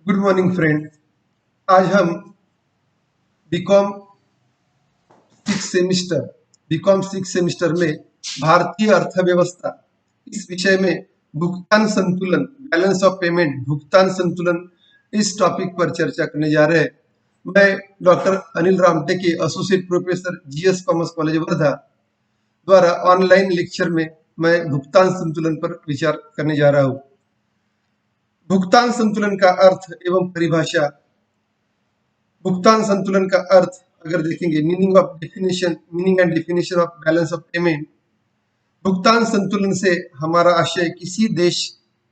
Good morning friend. आज हम BCom six semester में भारतीय अर्थव्यवस्था इस विषय में भुगतान संतुलन, बैलेंस ऑफ पेमेंट, भुगतान संतुलन, इस टॉपिक पर चर्चा करने जा रहे हैं। मैं doctor Anil Ramteke, associate professor, GS commerce college Wardha द्वारा ऑनलाइन लेक्चर में मैं भुगतान संतुलन पर विचार करने जा रहा हूँ। भुगतान संतुलन का अर्थ एवं परिभाषा। भुगतान संतुलन का अर्थ अगर देखेंगे, meaning and definition of balance of payment. भुगतान संतुलन से हमारा आशय किसी देश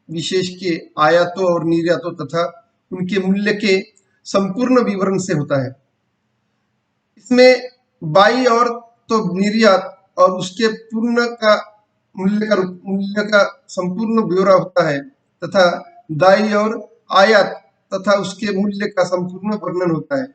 विशेष के आयातों और निर्यातों तथा उनके मूल्य के संपूर्ण विवरण से होता है। इसमें बाई और तो निर्यात और उसके पूर्ण का मूल्य का संपूर्ण ब्यौरा होता है तथा दाई और आयात तथा उसके मूल्य का संपूर्ण वर्णन होता है।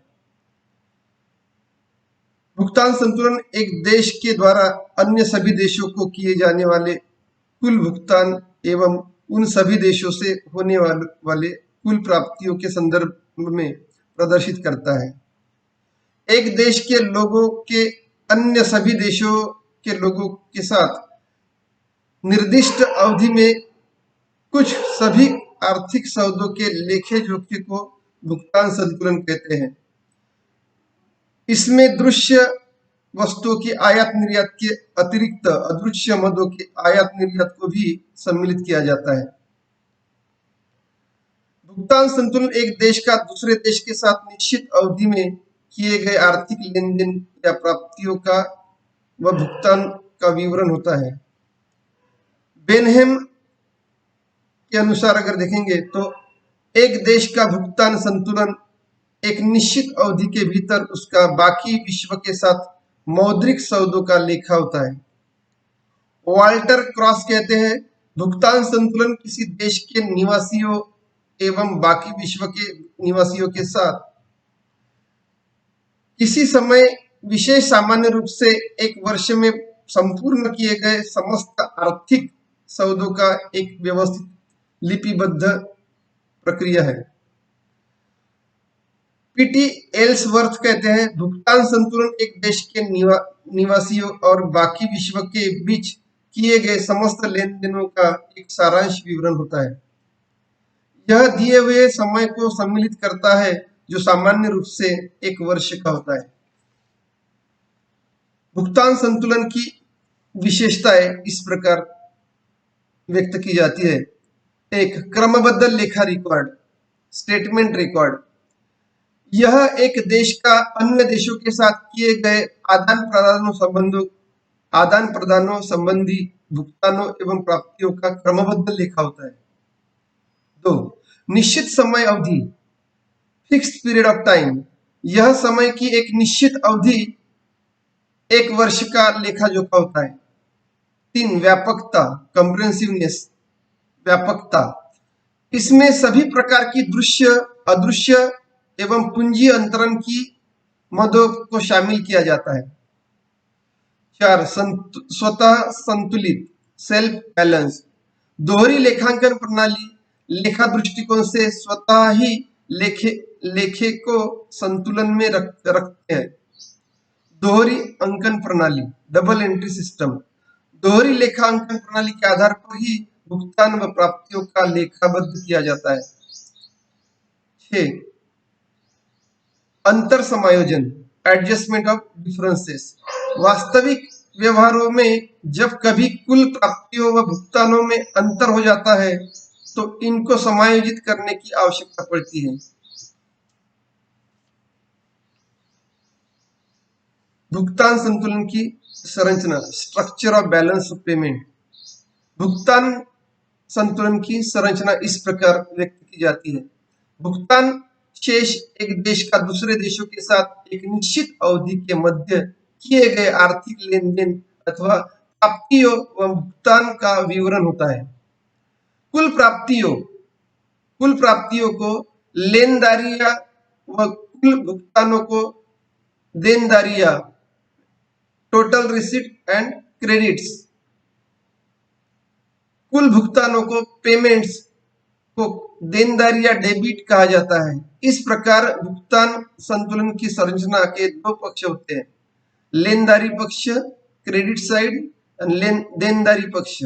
भुगतान संतुलन एक देश के द्वारा अन्य सभी देशों को किए जाने वाले कुल भुगतान एवं उन सभी देशों से होने वाले कुल प्राप्तियों के संदर्भ में प्रदर्शित करता है। एक देश के लोगों के अन्य सभी देशों के लोगों के साथ निर्दिष्ट अवधि में कुछ सभी आर्थिक सौदों के लेखे जोखे को भुगतान संतुलन कहते हैं। इसमें दृश्य वस्तुओं की आयात निर्यात के अतिरिक्त अदृश्य मदों के आयात निर्यात को भी सम्मिलित किया जाता है। भुगतान संतुलन एक देश का दूसरे देश के साथ निश्चित अवधि में किए गए आर्थिक लेन देन या प्राप्तियों का व भुगतान का विवरण होता है। बेनहेम के अनुसार अगर देखेंगे तो एक देश का भुगतान संतुलन एक निश्चित अवधि के भीतर उसका बाकी विश्व के साथ मौद्रिक सौदों का लेखा होता है। वाल्टर क्रॉस कहते हैं, भुगतान संतुलन किसी देश के निवासियों एवं बाकी विश्व के निवासियों के साथ किसी समय विशेष सामान्य रूप से एक वर्ष में संपूर्ण किए गए समस्त आर्थिक सौदों का एक व्यवस्थित लिपिबद्ध प्रक्रिया है। पीटी एल्सवर्थ कहते हैं, भुगतान संतुलन एक देश के निवासियों और बाकी विश्व के बीच किए गए समस्त लेन देनों का एक सारांश विवरण होता है। यह दिए हुए समय को सम्मिलित करता है जो सामान्य रूप से एक वर्ष का होता है। भुगतान संतुलन की विशेषताएं इस प्रकार व्यक्त की जाती है। एक, क्रमबद्ध लेखा रिकॉर्ड, स्टेटमेंट रिकॉर्ड। यह एक देश का अन्य देशों के साथ किए गए आदान प्रदानों संबंधी भुगतानों एवं प्राप्तियों का क्रमबद्ध लेखा होता है। 2, निश्चित समय अवधि, फिक्स्ड पीरियड ऑफ टाइम। यह समय की एक निश्चित अवधि एक वर्ष का लेखा जोखा होता है। 3, व्यापकता, कम्प्रेहेंसिवनेस, व्यापकता। इसमें सभी प्रकार की दृश्य, अदृश्य एवं पूंजी अंतरण की मदों को शामिल किया जाता है। 4, स्वतः संतुलित, सेल्फ बैलेंस। दोहरी लेखांकन प्रणाली लेखा दृष्टिकोण से स्वतः ही लेखे को संतुलन में रखते हैं। दोहरी अंकन प्रणाली, डबल एंट्री सिस्टम। दोहरी लेखांकन प्रणाली के आधार पर ही भुगतान व प्राप्तियों का लेखाबद्ध किया जाता है। 6, अंतर समायोजन, एडजस्टमेंट ऑफ डिफरेंसेस। वास्तविक व्यवहारों में जब कभी कुल प्राप्तियों व भुगतानों में अंतर हो जाता है तो इनको समायोजित करने की आवश्यकता पड़ती है। भुगतान संतुलन की संरचना, structure of balance of payment. भुगतान संतुलन की संरचना इस प्रकार व्यक्त की जाती है। भुगतान शेष एक देश का दूसरे देशों के साथ एक निश्चित अवधि के मध्य किए गए आर्थिक लेन देन अथवा प्राप्तियों व भुगतान का विवरण होता है। कुल प्राप्तियों को लेनदारियां व कुल भुगतानों को देनदारियां, टोटल रिसीट एंड क्रेडिट्स। कुल भुगतानों को पेमेंट्स को देनदारी या डेबिट कहा जाता है। इस प्रकार भुगतान संतुलन की संरचना के दो पक्ष होते हैं, लेनदारी पक्ष क्रेडिट साइड और देनदारी पक्ष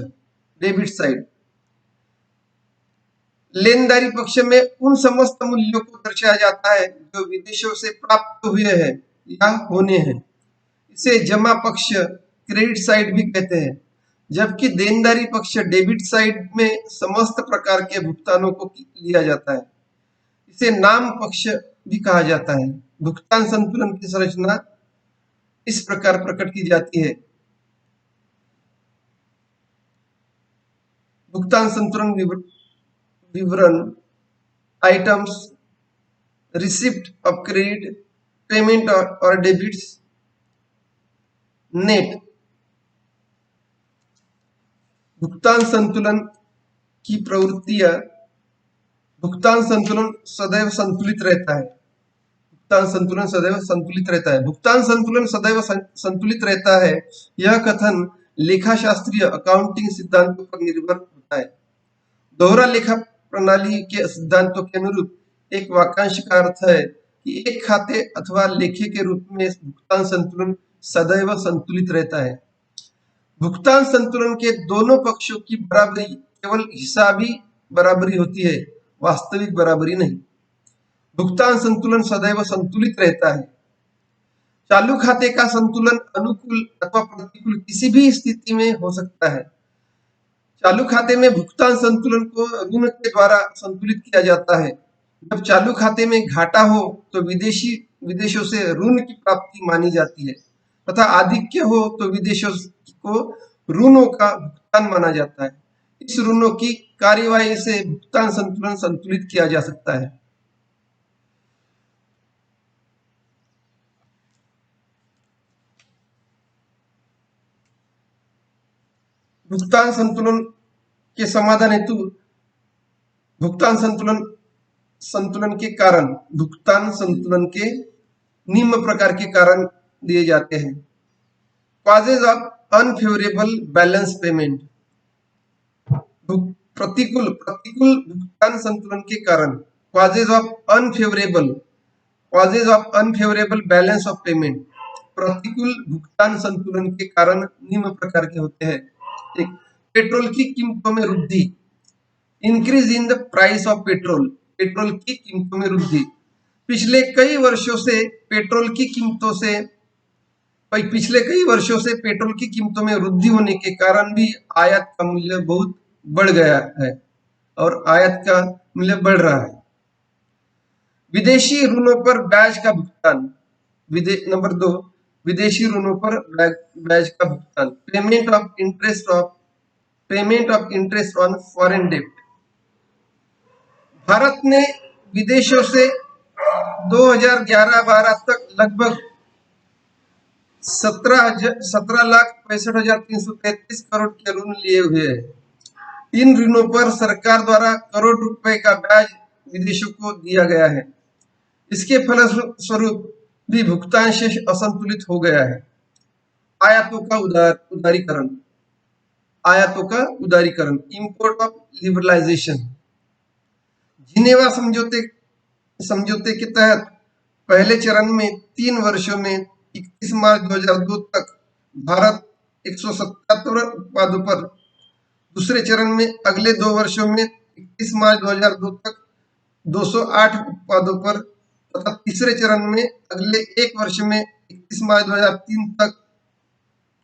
डेबिट साइड। लेनदारी पक्ष में उन समस्त मूल्यों को दर्शाया जाता है जो विदेशों से प्राप्त हुए हैं या होने हैं। इसे जमा पक्ष क्रेडिट साइड भी कहते हैं, जबकि देनदारी पक्ष डेबिट साइड में समस्त प्रकार के भुगतानों को लिया जाता है। इसे नाम पक्ष भी कहा जाता है। भुगतान संतुलन की संरचना इस प्रकार प्रकट की जाती है। भुगतान संतुलन विवरण items, receipt of credit, payment और डेबिट्स, नेट। भुगतान संतुलन की प्रवृत्तियां। भुगतान संतुलन सदैव संतुलित रहता है। भुगतान संतुलन सदैव संतुलित रहता है। भुगतान संतुलन सदैव संतुलित रहता है, यह कथन लेखाशास्त्रीय अकाउंटिंग सिद्धांतों पर निर्भर होता है। दोहरा लेखा प्रणाली के सिद्धांतों के अनुरूप एक वाक्यांश का अर्थ है कि एक खाते अथवा लेखे के रूप में भुगतान संतुलन सदैव संतुलित रहता है। भुगतान संतुलन के दोनों पक्षों की बराबरी केवल हिसाबी बराबरी होती है, वास्तविक बराबरी नहीं। भुगतान संतुलन सदैव संतुलित रहता है। चालू खाते का संतुलन अनुकूल अथवा प्रतिकूल किसी भी स्थिति में हो सकता है। चालू खाते में भुगतान संतुलन को ऋण के द्वारा संतुलित किया जाता है। जब चालू खाते में घाटा हो तो विदेशों से ऋण की प्राप्ति मानी जाती है तथा आधिक्य हो तो विदेशों को ऋणों का भुगतान माना जाता है। इस ऋणों की कार्यवाही से भुगतान संतुलन संतुलित किया जा सकता है। भुगतान संतुलन के समाधान हेतु भुगतान संतुलन के कारण, भुगतान संतुलन के निम्न प्रकार के कारण दिए जाते हैं। Causes of unfavourable balance payment. प्रतिकूल भुगतान संतुलन के कारण, causes of unfavourable balance of payment. प्रतिकूल भुगतान संतुलन के कारण निम्न प्रकार के होते हैं। एक, पेट्रोल की कीमतों में वृद्धि, increase in the price of petrol. Petrol की कीमतों में वृद्धि। पिछले कई वर्षों से पेट्रोल की कीमतों में वृद्धि होने के कारण भी आयात का मूल्य बहुत बढ़ गया है और आयात का मूल्य बढ़ रहा है। विदेशी ऋणों पर ब्याज का भुगतान। नंबर 2, विदेशी ऋणों पर ब्याज का भुगतान। Payment of interest on foreign डेब्ट। भारत ने विदेशों से 2011-12 तक लगभग 17,65,333 करोड़ के ऋण लिए हुए हैं। इन ऋणों पर सरकार द्वारा करोड़ रुपए का ब्याज विदेशों को दिया गया है। इसके फलस्वरूप भी भुगतान शेष असंतुलित हो गया है। आयातों का उदारीकरण, इंपोर्ट ऑफ लिबरलाइजेशन। जिनेवा समझौते के तहत पहले चरण में 3 वर्षों में 31 मार्च 2002 तक भारत 177 उत्पादों पर, दूसरे चरण में अगले 2 वर्षों में 31 मार्च 2002 तक 208 उत्पादों पर तथा तीसरे चरण में अगले 1 वर्ष में 31 मार्च 2003 तक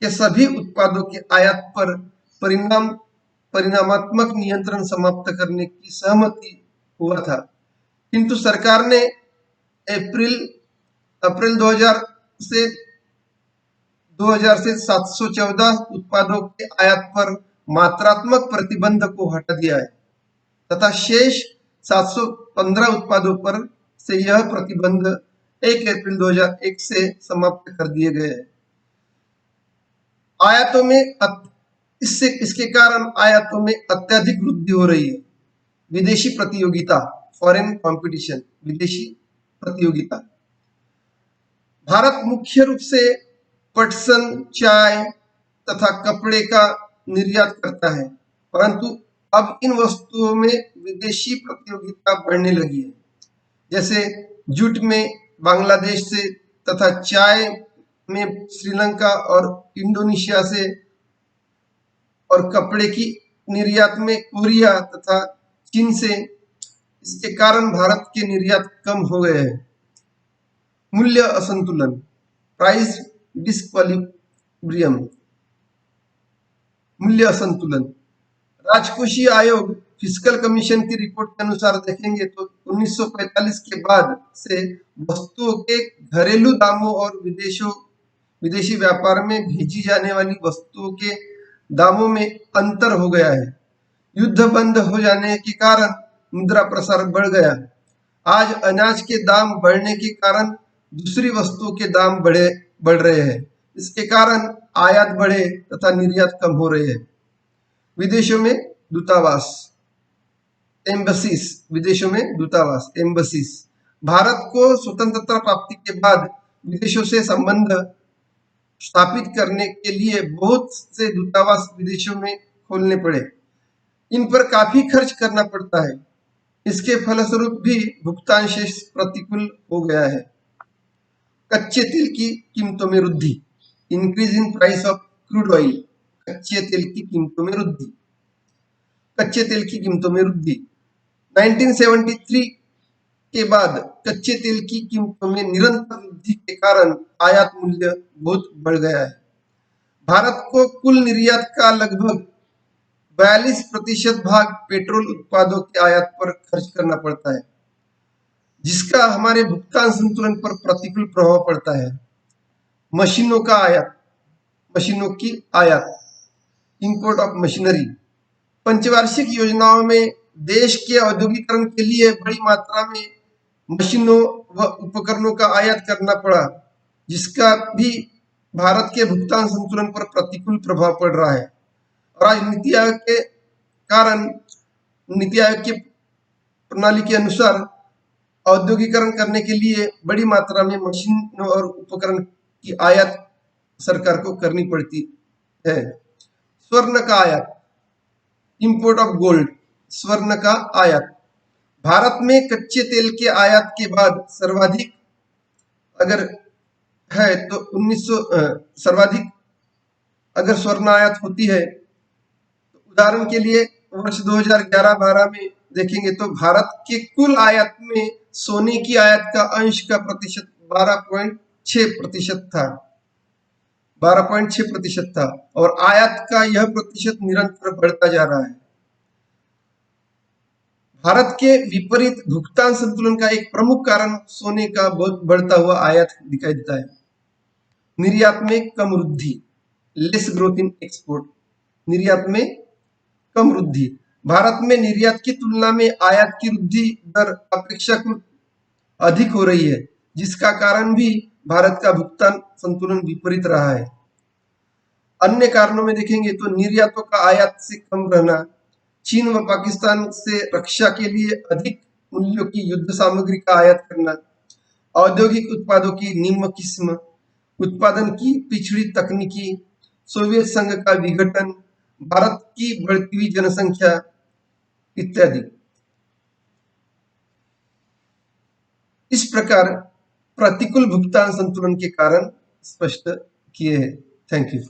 के सभी उत्पादों के आयात पर परिणामात्मक नियंत्रण समाप्त करने की सहमति हुआ था। किंतु सरकार ने अप्रैल 2000 से 714 उत्पादों के आयात पर मात्रात्मक प्रतिबंध को हटा दिया है तथा शेष 715 उत्पादों पर से यह प्रतिबंध 1 अप्रैल 2001 से समाप्त कर दिए गए हैं। आयातों में इसके कारण आयातों में अत्यधिक वृद्धि हो रही है। विदेशी प्रतियोगिता, फॉरेन कंपटीशन, विदेशी प्रतियोगिता। भारत मुख्य रूप से पटसन, चाय तथा कपड़े का निर्यात करता है, परंतु अब इन वस्तुओं में विदेशी प्रतियोगिता बढ़ने लगी है, जैसे जूट में बांग्लादेश से तथा चाय में श्रीलंका और इंडोनेशिया से, और कपड़े की निर्यात में कोरिया तथा चीन से। इसके कारण भारत के निर्यात कम हो गए हैं। मूल्य असंतुलन, प्राइस डिस्क्वालिब्रियम, मूल्य असंतुलन। राजकोषीय आयोग फिस्कल कमीशन की रिपोर्ट के अनुसार देखेंगे तो 1945 के बाद से वस्तुओं के घरेलू दामों और विदेशी व्यापार में भेजी जाने वाली वस्तुओं के दामों में अंतर हो गया है। युद्ध बंद हो जाने के कारण मुद्रा प्रसार बढ़ गया। आज अनाज के दाम बढ़ने के कारण दूसरी वस्तुओं के दाम बढ़ रहे हैं। इसके कारण आयात बढ़े तथा निर्यात कम हो रहे हैं। विदेशों में दूतावास, एम्बसीज, विदेशों में दूतावास, एम्बसीज। भारत को स्वतंत्रता प्राप्ति के बाद विदेशों से संबंध स्थापित करने के लिए बहुत से दूतावास विदेशों में खोलने पड़े। इन पर काफी खर्च करना पड़ता है। इसके फलस्वरूप भी भुगतान शेष प्रतिकूल हो गया है। कच्चे तेल की कीमतों में वृद्धि, increase in price of crude oil, कच्चे तेल की कीमतों में वृद्धि, कच्चे तेल की कीमतों में वृद्धि। 1973 के बाद कच्चे तेल की कीमतों में निरंतर वृद्धि के कारण आयात मूल्य बहुत बढ़ गया है। भारत को कुल निर्यात का लगभग 42% भाग पेट्रोल उत्पादों के आयात पर खर्च करना पड़ता है, जिसका हमारे भुगतान संतुलन पर प्रतिकूल प्रभाव पड़ता है। मशीनों का आयात, मशीनों की आयात, इंपोर्ट ऑफ मशीनरी। पंचवार्षिक योजनाओं में देश के औद्योगिकरण के लिए बड़ी मात्रा में मशीनों व उपकरणों का आयात करना पड़ा, जिसका भी भारत के भुगतान संतुलन पर प्रतिकूल प्रभाव पड़ रहा है। और आज नीति आयोग के कारण, नीति आयोग की प्रणाली के अनुसार औद्योगिकरण करने के लिए बड़ी मात्रा में मशीनों और उपकरण की आयात सरकार को करनी पड़ती है। स्वर्ण का आयात, इंपोर्ट ऑफ गोल्ड, स्वर्ण का आयात। भारत में कच्चे तेल के आयात के बाद सर्वाधिक अगर है तो 1900 सर्वाधिक अगर स्वर्ण आयात होती है, तो उदाहरण के लिए वर्ष 2011-12 में देखेंगे तो भारत के कुल आयात में सोने की आयात का अंश का प्रतिशत 12.6% था, 12.6% था, और आयात का यह प्रतिशत निरंतर बढ़ता जा रहा है। भारत के विपरीत भुगतान संतुलन का एक प्रमुख कारण सोने का बहुत बढ़ता हुआ आयात दिखाई देता है। निर्यात में कम वृद्धि, लेस ग्रोथ इन एक्सपोर्ट, निर्यात में कम वृद्धि। भारत में निर्यात की तुलना में आयात की वृद्धि दर अपेक्षाकृत अधिक हो रही है, जिसका कारण भी भारत का भुगतान संतुलन विपरीत रहा है। अन्य कारणों में देखेंगे तो निर्यातों का आयात से कम रहना, चीन व पाकिस्तान से रक्षा के लिए अधिक मूल्यों की युद्ध सामग्री का आयात करना, औद्योगिक उत्पादों की निम्न किस्म, उत्पादन की पिछड़ी तकनीकी, सोवियत संघ का विघटन, भारत की बढ़ती हुई जनसंख्या इत्यादि। इस प्रकार प्रतिकूल भुगतान संतुलन के कारण स्पष्ट किए हैं। Thank you.